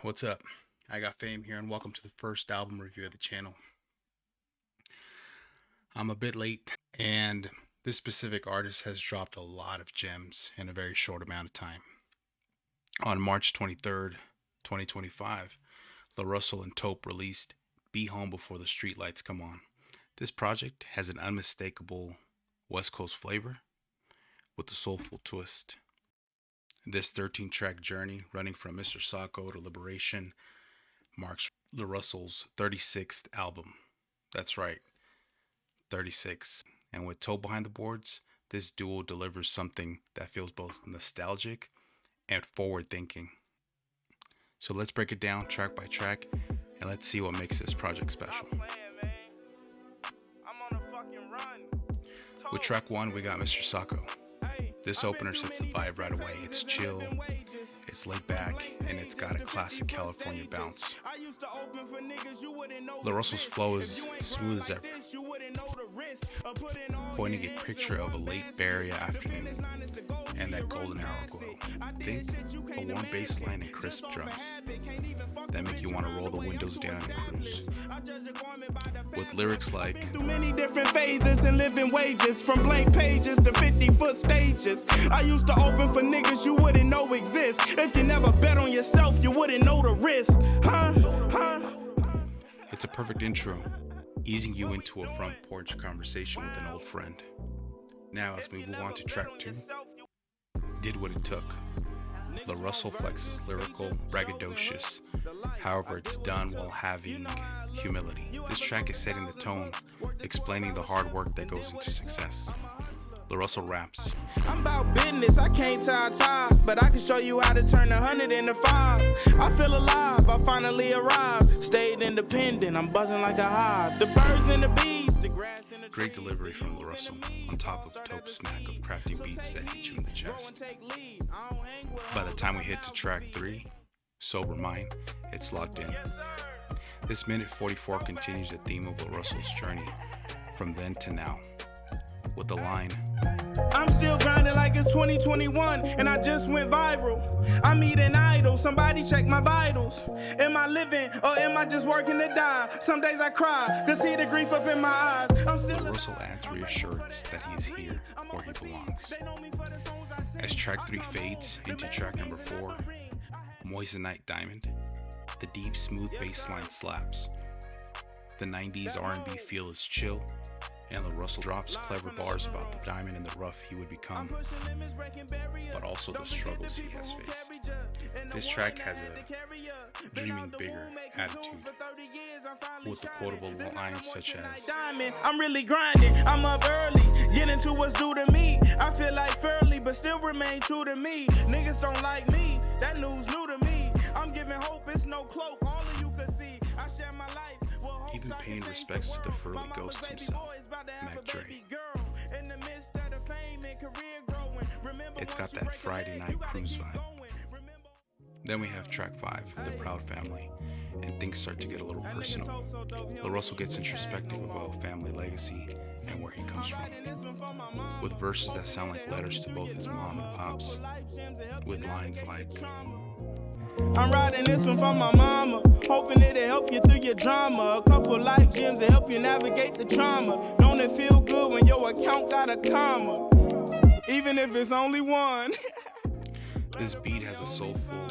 what's up? I got Fame here and welcome to the first album review of the channel. I'm a bit late and this specific artist has dropped a lot of gems in a very short amount of time. On March 23rd, 2025, LaRussell and TOPE released Be Home Before the Streetlights Come On. This project has an unmistakable West Coast flavor with a soulful twist. This 13-track journey, running from Mr. Socko to Liberation, marks LaRussell's 36th album. That's right, 36. And with TOPE behind the boards, this duo delivers something that feels both nostalgic and forward-thinking. So let's break it down track by track, and let's see what makes this project special. With track 1, we got Mr. Socko. This opener sets the vibe right away. It's chill, it's laid back, and it's got a classic California bounce. LaRussell's flow is smooth as ever, pointing a picture of a late Bay Area afternoon and that golden hour glow. Think a warm bass line and crisp drums that make you want to roll the windows down and cruise. With lyrics like, through many different phases and living wages, from blank pages to 50-foot stages. I used to open for niggas you wouldn't know exist. If you never bet on yourself, you wouldn't know the risk. It's a perfect intro, easing you into a front porch conversation with an old friend. Now as we move on to track 2, Did What It Took. LaRussell flexes lyrical, braggadocious, however it's done while having humility. This track is setting the tone, explaining the hard work that goes into success. LaRussell raps, I'm about business, I can't tie, but I can show you how to turn 100 into 5. I feel alive, I finally arrived. Stayed independent, I'm buzzing like a hive. The birds and the bees, the grass and the great delivery from LaRussell, on top of TOPE's snack of crafty beats that hit you in the chest. By the time we hit to track 3, Sober Mind, it's locked in. This minute 44 continues the theme of LaRussell's journey from then to now, with the line, I'm still grinding like it's 2021 and I just went viral. I'm eating idle, somebody check my vitals. Am I living or am I just working to die? Some days I cry, cause see the grief up in my eyes. I'm still LaRussell adds reassurance that he is here where he belongs. As track 3 fades into track number 4, Moissanite Diamond, the deep smooth bass line slaps. The 90s R&B feel is chill, and LaRussell drops clever bars about the diamond in the rough he would become, but also the struggles he has faced. This track has a dreaming bigger attitude, with the quotable lines such as, I'm really grinding, I'm up early, getting to what's due to me. I feel like Furley, but still remain true to me. Niggas don't like me, that news new to me. I'm giving hope, it's no cloak, all of you could see. I share my life. Even paying respects to the Furley ghost himself, Mac Dre. It's got that Friday night cruise vibe. Then we have track 5, The Proud Family, and things start to get a little personal. LaRussell gets introspective about family legacy and where he comes from, with verses that sound like letters to both his mom and pops, with lines like, I'm writing this one from my mama, hoping it'll help you through your drama. A couple life gems to help you navigate the trauma. Don't it feel good when your account got a comma, even if it's only one? This beat has a soulful,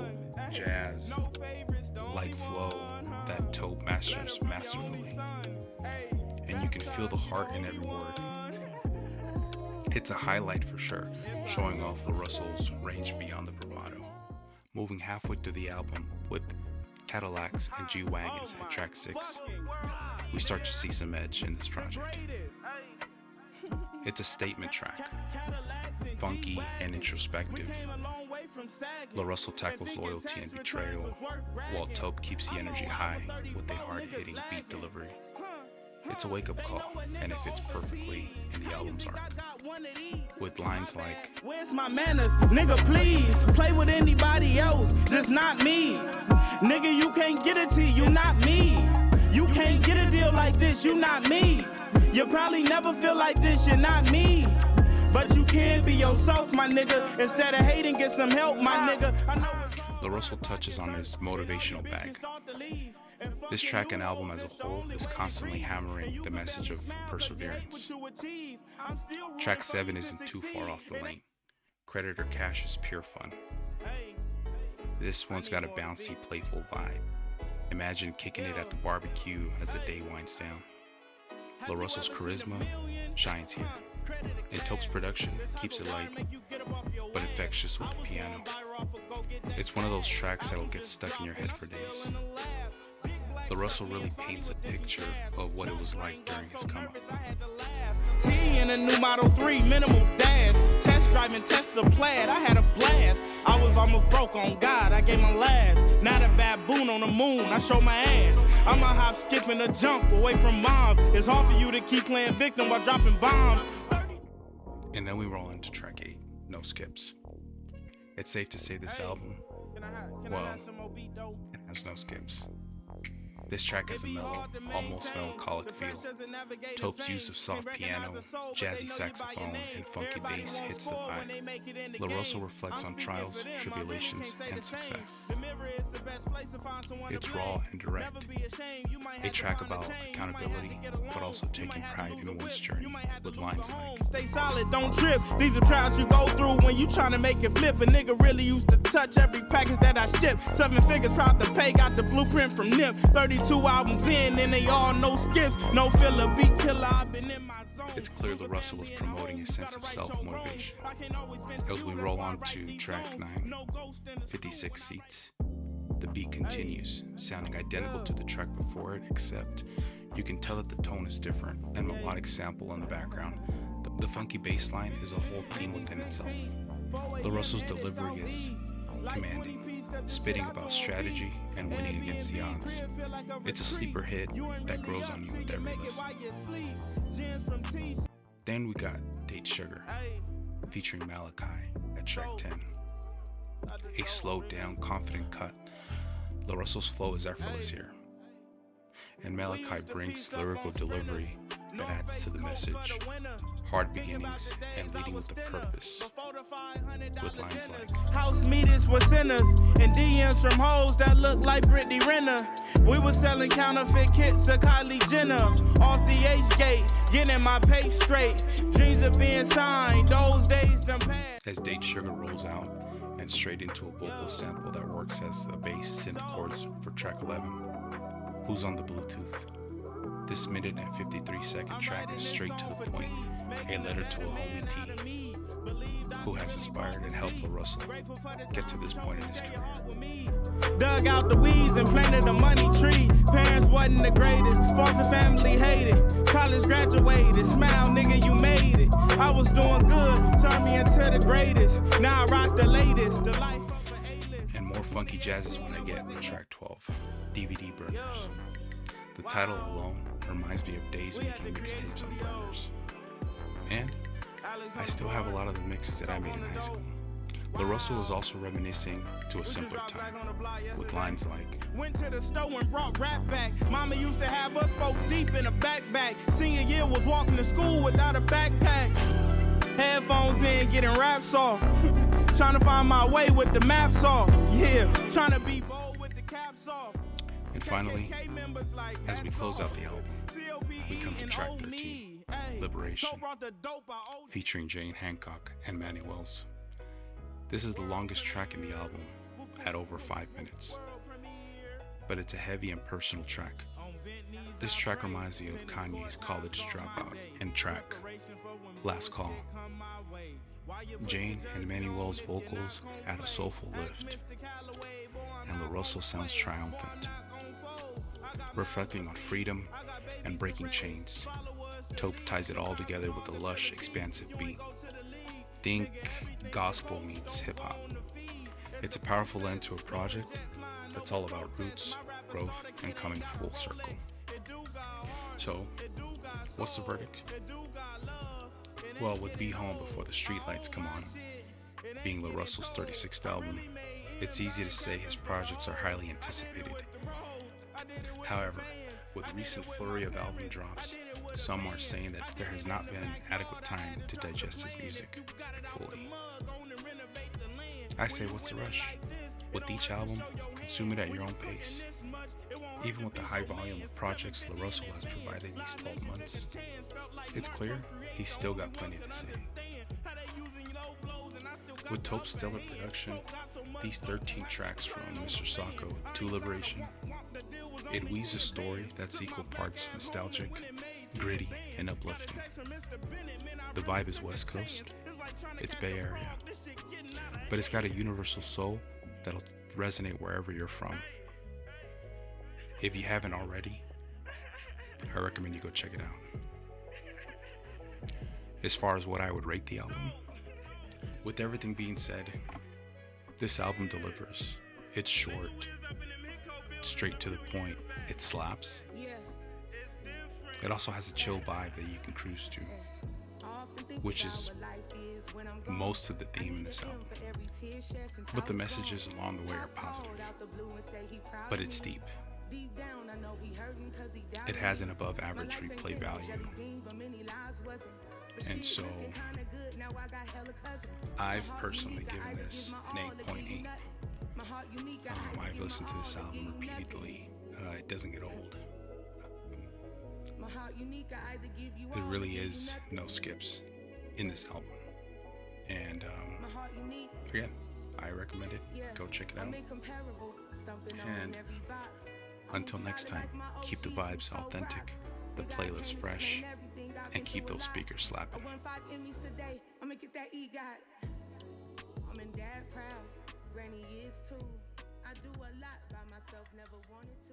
jazz-like flow that TOPE masters masterfully, and you can feel the heart in every word. It's a highlight for sure, showing off LaRussell's range beyond the bravado. Moving halfway through the album with Cadillacs and G-Wagons at track 6, we start to see some edge in this project. It's a statement track, funky and introspective. LaRussell tackles loyalty and betrayal, while TOPE keeps the energy high with a hard-hitting beat delivery. It's a wake-up call, and it fits perfectly in the album's arc, with lines like, where's my manners? Nigga, please, play with anybody else, just not me. Nigga, you can't get a T, you not me. You can't get a deal like this, you not me. You probably never feel like this, you're not me. But you can be yourself, my nigga. Instead of hating, get some help, my nigga. I know LaRussell touches on his motivational bag. This track and album as a whole is constantly hammering the message of perseverance. Track 7 isn't too far off the lane. Credit or Cash is pure fun. This one's got a bouncy, playful vibe. Imagine kicking it at the barbecue as the day winds down. LaRussell's charisma shines here, and TOPE's production keeps it light, but infectious with the piano. It's one of those tracks that'll get stuck in your head for days. LaRussell really paints a picture of what it was like during his come up. T in a new Model 3, minimal dash. Test driving Tesla Plaid, I had a blast. I was almost broke on God, I gave my last. Not a baboon on the moon, I show my ass. I'm a hop, skip, and a jump away from mom. It's hard for you to keep playing victim while dropping bombs. And then we roll into track 8, No Skips. It's safe to say this album, well, it has no skips. This track has a mellow, almost melancholic feel. TOPE's use of soft piano, jazzy saxophone, and funky bass hits the vibe. LaRussell reflects on trials, tribulations, and success. It's raw and direct. A track about accountability, but also taking pride in one's journey, with lines like, "Stay solid, don't trip. These are trials you go through when you trying to make it flip. A nigga really used to touch every package that I ship. 7 figures proud to pay, got the blueprint from NIP. 32 albums in, and they all no skips. No filler, beat killer, I've been in my zone." It's clear LaRussell is promoting a sense of self-motivation. As we roll on to track 9, 56 Seats, the beat continues, sounding identical to the track before it, except you can tell that the tone is different and melodic sample in the background. The funky bass line is a whole theme within itself. LaRussell's delivery is commanding, spitting about strategy and winning against the odds. It's a sleeper hit that grows on you with every listen. Then we got Date Sugar, featuring Malachi at track 10. A slowed down, confident cut. LaRussell's flow is effortless here, and Malachi brings lyrical delivery that adds to the message. Hard beginnings and leading with a purpose, with lines like, "House meetings with sinners and DMs from hoes that look like Brittany Renner. We was selling counterfeit kits to Kylie Jenner. Off the H-gate, getting my pape straight. Dreams of being signed, those days done passed." As Date Sugar rolls out and straight into a vocal sample that works as the bass synth chords for track 11, Who's on the Bluetooth? This minute and 53-second track is straight to the point, a letter to a homie T, who has inspired and helped LaRussell get to this point in his career. Dug out the weeds and planted a money tree. Parents wasn't the greatest, foster family hated. College graduated, smile nigga you made it. I was doing good, turned me into the greatest. Now I rock the latest, the life of an A-list. And more funky jazz is what I get with track 12, DVD Burners. The title alone reminds me of days making mixtapes on burners. And I still have a lot of the mixes that I made in high school. LaRussell is also reminiscing to a simpler time, with lines like, "Went to the store and brought rap back. Mama used to have us both deep in a backpack. Senior year was walking to school without a backpack. Headphones in, getting raps off. Trying to find my way with the maps off. Yeah, trying to be bold with the caps off." And finally, as we close out the album, we come to track 13, Liberation, featuring Jane Hancock and Manny Wells. This is the longest track in the album, at over 5 minutes, but it's a heavy and personal track. This track reminds me of Kanye's College Dropout and track Last Call. Jane and Manny Wells' vocals add a soulful lift, and LaRussell sounds triumphant, reflecting on freedom and breaking chains. TOPE ties it all together with a lush, expansive beat. Think gospel meets hip-hop. It's a powerful end to a project that's all about roots, growth, and coming full circle. So, what's the verdict? Well, with Be Home Before the Streetlights Come On being LaRussell's 36th album, it's easy to say his projects are highly anticipated. However, with recent flurry of album drops, some are saying that there has not been adequate time to digest his music fully. I say, what's the rush? With each album, consume it at your own pace. Even with the high volume of projects LaRussell has provided these 12 months, it's clear he's still got plenty to say. With TOPE's stellar production, these 13 tracks from Mr. Socko to Liberation, it weaves a story that's equal parts nostalgic, gritty, and uplifting. The vibe is West Coast, it's Bay Area, but it's got a universal soul that'll resonate wherever you're from. If you haven't already, I recommend you go check it out. As far as what I would rate the album, with everything being said, this album delivers. It's short, straight to the point, it slaps. It also has a chill vibe that you can cruise to, which is most of the theme in this album. But the messages along the way are positive, but it's deep. It has an above average replay value, and so I've personally given this an 8.8. I've listened to this album repeatedly. It doesn't get old. There really is no skips in this album, and again, I recommend it. Go check it out. And until next time, keep the vibes authentic, the playlist fresh, and keep those speakers slapping. I'm in dad proud, granny is too. I do a lot by myself, never wanted to.